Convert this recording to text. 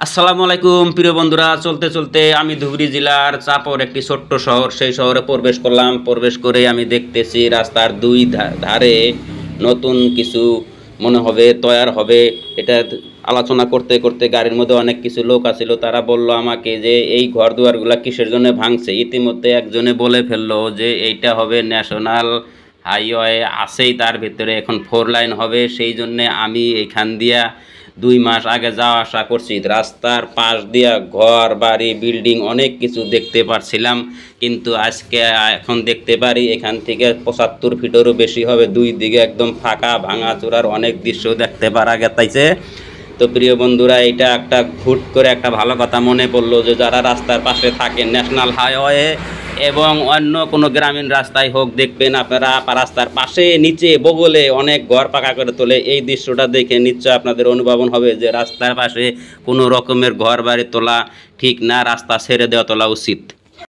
আসসালামু আলাইকুম প্রিয় বন্ধুরা, চলতে চলতে আমি ধুবড়ী জেলার চাপর একটি ছোট্ট শহর, সেই শহরে প্রবেশ করলাম। প্রবেশ করে আমি দেখতেছি রাস্তার দুই ধারে নতুন কিছু মনে হবে তৈয়ার হবে। এটা আলোচনা করতে করতে গাড়ির মধ্যে অনেক কিছু লোক আছিল, তারা বলল আমাকে যে এই ঘর দুয়ারগুলা কিসের জন্য ভাঙছে। ইতিমধ্যে একজনে বলে ফেললো যে এইটা হবে ন্যাশনাল হাইওয়ে, আছেই তার ভিতরে এখন 4 লাইন হবে। সেই জন্যে আমি এইখান দিয়া 2 মাস আগে যাওয়া আসা করছি। রাস্তার পাশ দিয়া ঘর বাড়ি বিল্ডিং অনেক কিছু দেখতে পারছিলাম, কিন্তু আজকে এখন দেখতে পারি এখান থেকে 75 ফিটেরও বেশি হবে। দুই দিকে একদম ফাঁকা ভাঙাচোরার অনেক দৃশ্য দেখতে পারা গেছে। তো প্রিয় বন্ধুরা, এটা একটা হুট করে একটা ভালো কথা মনে পড়লো যে যারা রাস্তার পাশে থাকেন, ন্যাশনাল হাইওয়ে এবং অন্য কোনো গ্রামীণ রাস্তায় হোক, দেখবেন আপনারা রাস্তার পাশে নিচে বগলে অনেক ঘর পাকা করে তোলে। এই দৃশ্যটা দেখে নিশ্চয় আপনাদের অনুধাবন হবে যে রাস্তার পাশে কোনো রকমের ঘর বাড়ি তোলা ঠিক না, রাস্তা ছেড়ে দেওয়া তোলা উচিত।